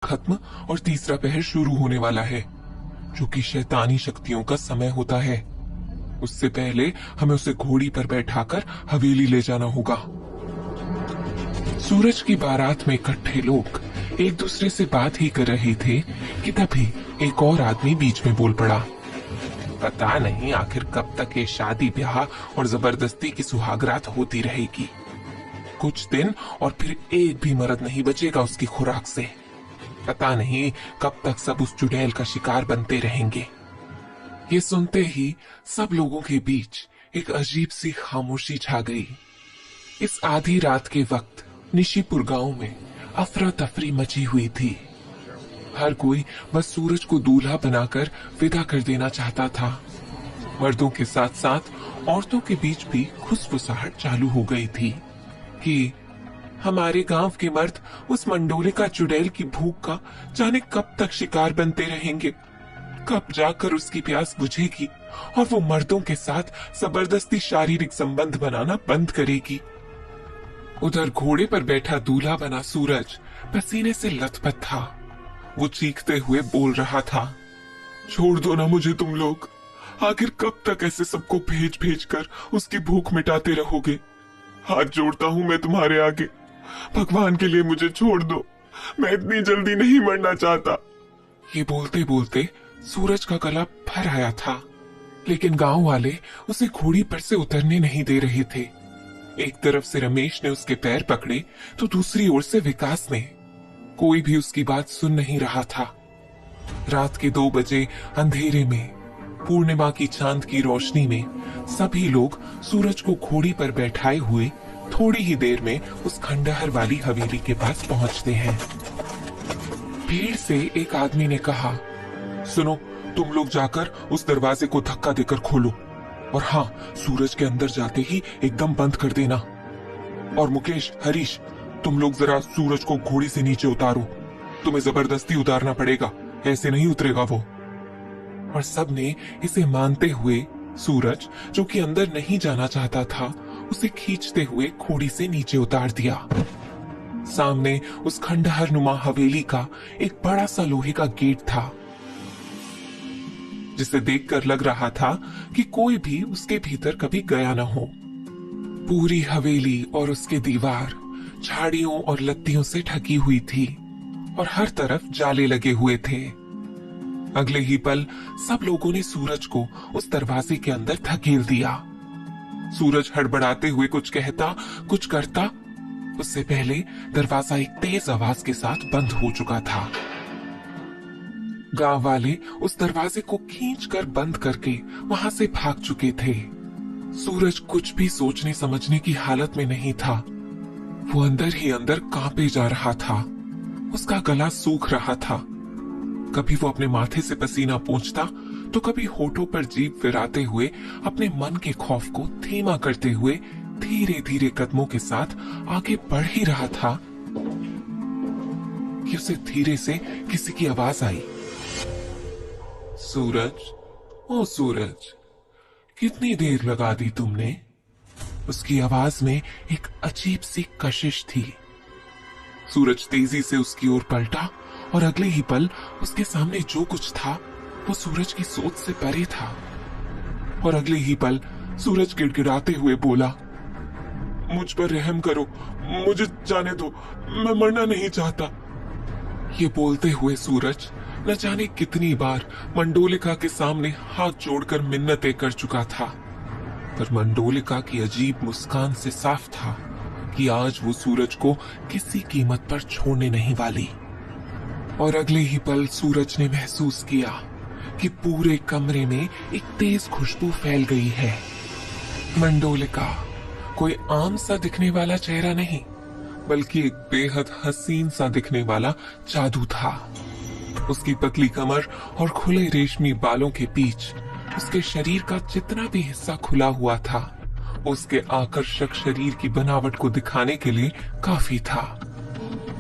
खत्म और तीसरा पहर शुरू होने वाला है, जो कि शैतानी शक्तियों का समय होता है। उससे पहले हमें उसे घोड़ी पर बैठाकर हवेली ले जाना होगा। सूरज की बारात में इकट्ठे लोग एक दूसरे से बात ही कर रहे थे कि तभी एक और आदमी बीच में बोल पड़ा। पता नहीं आखिर कब तक ये शादी ब्याह और जबरदस्ती की सुहागरात होती रहेगी। कुछ दिन और फिर एक भी मर्द नहीं बचेगा उसकी खुराक से। पता नहीं कब तक सब उस चुड़ैल का शिकार बनते रहेंगे। ये सुनते ही सब लोगों के बीच एक अजीब सी खामोशी छा गई। इस आधी रात के वक्त निशीपुर गांव में अफरा तफरी मची हुई थी। हर कोई बस सूरज को दूल्हा बनाकर विदा कर देना चाहता था। मर्दों के साथ साथ औरतों के बीच भी खुसफुसाहट चालू हो गई थी कि हमारे गांव के मर्द उस मंडोलिका चुड़ैल की भूख का जाने कब तक शिकार बनते रहेंगे, कब जाकर उसकी प्यास बुझेगी और वो मर्दों के साथ जबरदस्ती शारीरिक संबंध बनाना बंद करेगी। उधर घोड़े पर बैठा दूल्हा बना सूरज पसीने से लथपथ था। वो चीखते हुए बोल रहा था, छोड़ दो ना मुझे तुम लोग, आखिर कब तक ऐसे सबको भेज भेज कर उसकी भूख मिटाते रहोगे। हाथ जोड़ता हूँ मैं तुम्हारे आगे, भगवान के लिए मुझे छोड़ दो, मैं इतनी जल्दी नहीं मरना चाहता। ये बोलते बोलते सूरज का गला भर आया था, लेकिन गांव वाले उसे घोड़ी पर से उतरने नहीं दे रहे थे। एक तरफ से रमेश ने उसके पैर पकड़े तो दूसरी ओर से विकास ने। कोई भी उसकी बात सुन नहीं रहा था। रात के 2 बजे अंधेरे में पूर्णिमा की चांद की रोशनी में सभी लोग सूरज को घोड़ी पर बैठाए हुए थोड़ी ही देर में उस खंडहर वाली हवेली के पास पहुंचते हैं। भीड़ से एक आदमी ने कहा, सुनो, तुम लोग जाकर उस दरवाजे को धक्का देकर खोलो, और हाँ, सूरज के अंदर जाते ही एकदम बंद कर देना। और मुकेश, हरीश, तुम लोग जरा सूरज को घोड़ी से नीचे उतारो, तुम्हें जबरदस्ती उतारना पड़ेगा, ऐसे नहीं उतरेगा वो। और सबने इसे मानते हुए सूरज, जो कि अंदर नहीं जाना चाहता था, उसे खींचते हुए घोड़ी से नीचे उतार दिया। सामने उस खंडहर नुमा हवेली का एक बड़ा सा लोहे का गेट था, जिसे देखकर लग रहा था कि कोई भी उसके भीतर कभी गया न हो। पूरी हवेली और उसके दीवार झाड़ियों और लत्तियों से ढकी हुई थी और हर तरफ जाले लगे हुए थे। अगले ही पल सब लोगों ने सूरज को उस दरवाजे के अंदर धकेल दिया। सूरज हड़बड़ाते हुए कुछ कहता, कुछ करता, उससे पहले दरवाजा एक तेज आवाज के साथ बंद हो चुका था। गांव वाले उस दरवाजे को खींचकर बंद करके वहां से भाग चुके थे। सूरज कुछ भी सोचने समझने की हालत में नहीं था। वो अंदर ही अंदर कांपे जा रहा था। उसका गला सूख रहा था। कभी वो अपने माथे से पसीना पोंछता तो कभी होठों पर जीभ फिराते हुए अपने मन के खौफ को धीमा करते हुए धीरे धीरे कदमों के साथ आगे बढ़ ही रहा था कि उसे धीरे से किसी की आवाज आई, सूरज, ओ सूरज, कितनी देर लगा दी तुमने? उसकी आवाज में एक अजीब सी कशिश थी। सूरज तेजी से उसकी ओर पलटा और अगले ही पल उसके सामने जो कुछ था वो सूरज की सोच से परे था। और अगले ही पल सूरज गिड़गिड़ाते हुए बोला, मुझ पर रहम करो, मुझे जाने दो, मैं मरना नहीं चाहता। ये बोलते हुए सूरज न जाने कितनी बार मंडोलिका के सामने हाथ जोड़कर मिन्नतें कर चुका था, पर मंडोलिका की अजीब मुस्कान से साफ था कि आज वो सूरज को किसी कीमत पर छोड़ने नहीं वाली। और अगले ही पल सूरज ने महसूस किया कि पूरे कमरे में एक तेज खुशबू फैल गई है। मंडोलिका कोई आम सा दिखने वाला चेहरा नहीं, बल्कि एक बेहद हसीन सा दिखने वाला जादू था। उसकी पतली कमर और खुले रेशमी बालों के बीच उसके शरीर का जितना भी हिस्सा खुला हुआ था, उसके आकर्षक शरीर की बनावट को दिखाने के लिए काफी था।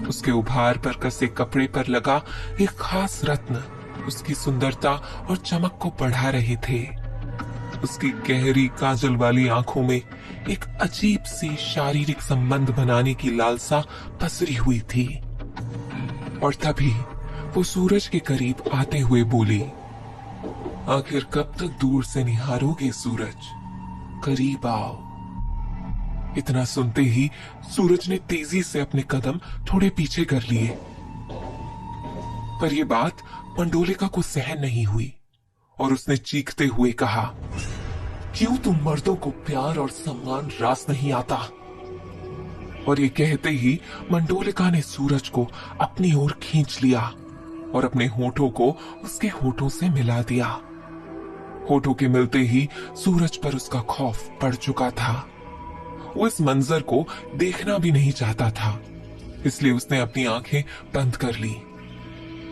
उसके उभार पर कसे कपड़े पर लगा एक खास रत्न उसकी सुंदरता और चमक को बढ़ा रहे थे। उसकी गहरी काजल वाली आंखों में एक अजीब सी शारीरिक संबंध बनाने की लालसा पसरी हुई थी। और तभी वो सूरज के करीब आते हुए बोली, आखिर कब तक दूर से निहारोगे सूरज, करीब आओ। इतना सुनते ही सूरज ने तेजी से अपने कदम थोड़े पीछे कर लिए। पर यह बात मंडोलिका को सहन नहीं हुई और उसने चीखते हुए कहा, क्यों तुम मर्दों को प्यार और सम्मान रास नहीं आता? और ये कहते ही मंडोलिका ने सूरज को अपनी ओर खींच लिया और अपने होठों को उसके होठों से मिला दिया। होठों के मिलते ही सूरज पर उसका खौफ पड़ चुका था। वो इस मंजर को देखना भी नहीं चाहता था, इसलिए उसने अपनी आंखें बंद कर ली।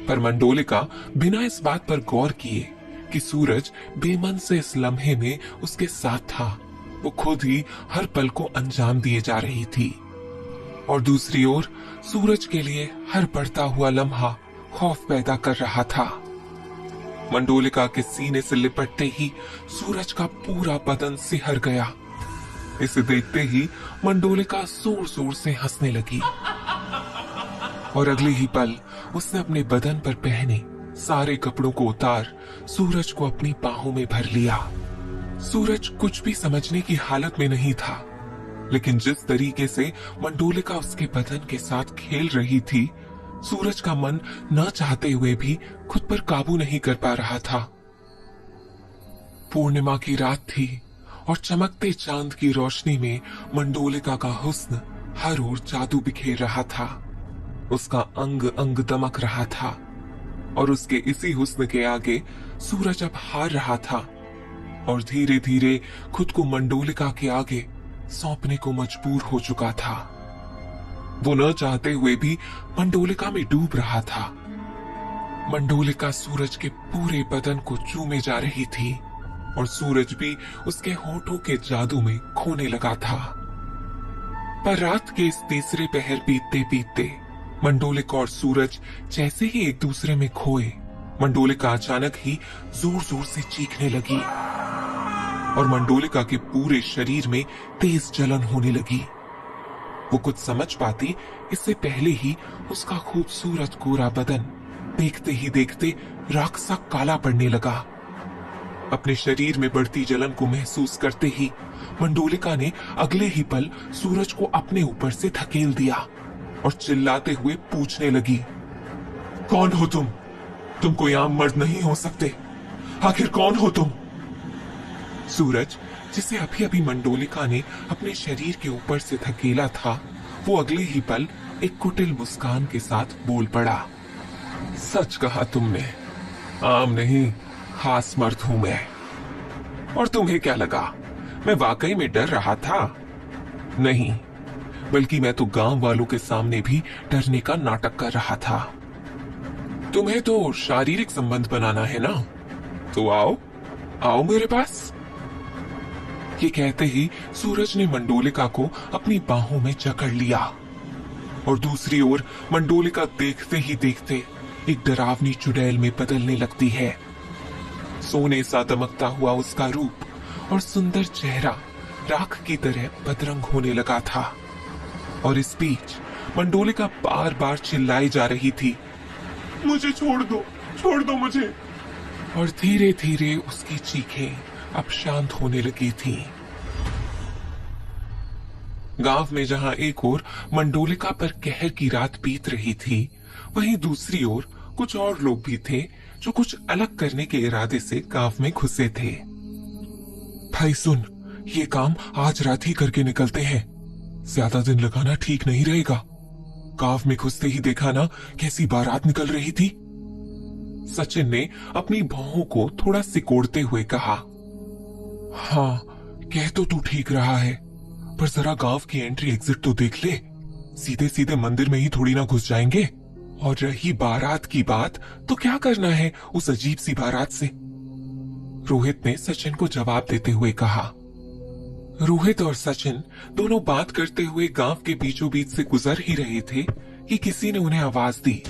पर मंडोलिका बिना इस बात पर गौर किए कि सूरज बेमन से इस लम्हे में उसके साथ था, वो खुद ही हर पल को अंजाम दिए जा रही थी। और दूसरी ओर सूरज के लिए हर बढ़ता हुआ लम्हा खौफ पैदा कर रहा था। मंडोलिका के सीने से लिपटते ही सूरज का पूरा बदन सिहर गया। इसे देखते ही मंडोलिका जोर जोर से हंसने लगी और अगले ही पल उसने अपने बदन पर पहने सारे कपड़ों को उतार सूरज को अपनी बाहों में भर लिया। सूरज कुछ भी समझने की हालत में नहीं था, लेकिन जिस तरीके से मंडोलिका उसके बदन के साथ खेल रही थी, सूरज का मन न चाहते हुए भी खुद पर काबू नहीं कर पा रहा था। पूर्णिमा की रात थी और चमकते चांद की रोशनी में मंडोलिका का हुस्न हर ओर जादू बिखेर रहा था। उसका अंग अंग दमक रहा था और उसके इसी हुस्न के आगे सूरज अब हार रहा था और धीरे धीरे खुद को मंडोलिका के आगे सौंपने को मजबूर हो चुका था। वो न चाहते हुए भी मंडोलिका में डूब रहा था। मंडोलिका सूरज के पूरे बदन को चूमे जा रही थी और सूरज भी उसके होठों के जादू में खोने लगा था। पर रात के इस तीसरे पहर बीतते बीतते मंडोलिका और सूरज जैसे ही एक दूसरे में खोए, मंडोलिका अचानक ही जोर जोर से चीखने लगी और मंडोलिका के पूरे शरीर में तेज जलन होने लगी। वो कुछ समझ पाती इससे पहले ही उसका खूबसूरत गोरा बदन देखते ही देखते राख सा काला पड़ने लगा। अपने शरीर में बढ़ती जलन को महसूस करते ही मंडोलिका ने अगले ही पल सूरज को अपने ऊपर से धकेल दिया और चिल्लाते हुए पूछने लगी, कौन हो तुम? तुम कोई आम मर्द नहीं हो सकते। आखिर कौन हो तुम? सूरज, जिसे अभी अभी मंडोलिका ने अपने शरीर के ऊपर से धकेला था, वो अगले ही पल एक कुटिल मुस्कान के साथ बोल पड़ा, सच कहा तुमने, आम नहीं खास मर्द हूं मैं। और तुम्हें क्या लगा मैं वाकई में डर रहा था? नहीं, बल्कि मैं तो गांव वालों के सामने भी डरने का नाटक कर रहा था। तुम्हें तो शारीरिक संबंध बनाना है ना, तो आओ आओ मेरे पास। ये कहते ही सूरज ने मंडोलिका को अपनी बाहों में जकड़ लिया और दूसरी ओर मंडोलिका देखते ही देखते एक डरावनी चुड़ैल में बदलने लगती है। सोने सा दमकता हुआ उसका रूप और सुंदर चेहरा राख की तरह बदरंग होने लगा था और इस बीच मंडोलिका बार बार चिल्लाई जा रही थी, मुझे छोड़ दो मुझे। और धीरे धीरे उसकी चीखें अब शांत होने लगी थी। गांव में जहां एक ओर मंडोलिका पर कहर की रात बीत रही थी, वहीं दूसरी ओर कुछ और लोग भी थे जो कुछ अलग करने के इरादे से गांव में घुसे थे। भाई सुन, ये काम आज रात ही करके निकलते हैं, ज्यादा दिन लगाना ठीक नहीं रहेगा। गांव में घुसते ही देखा ना कैसी बारात निकल रही थी। सचिन ने अपनी भौहों को थोड़ा सिकोड़ते हुए कहा, हाँ कह तो तू ठीक रहा है, पर जरा गांव की एंट्री एग्जिट तो देख ले, सीधे सीधे मंदिर में ही थोड़ी ना घुस जाएंगे। और रही बारात की बात, तो क्या करना है उस अजीब सी बारात से? रोहित ने सचिन को जवाब देते हुए कहा। रोहित और सचिन दोनों बात करते हुए गांव के बीचों बीच से गुजर ही रहे थे कि किसी ने उन्हें आवाज दी,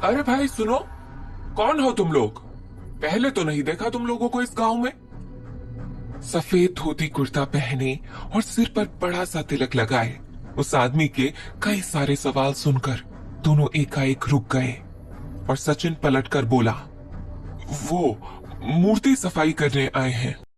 अरे भाई सुनो, कौन हो तुम लोग? पहले तो नहीं देखा तुम लोगों को इस गांव में। सफेद धोती कुर्ता पहने और सिर पर बड़ा सा तिलक लगाए उस आदमी के कई सारे सवाल सुनकर दोनों एकाएक रुक गए और सचिन पलटकर बोला, वो मूर्ति सफाई करने आए हैं।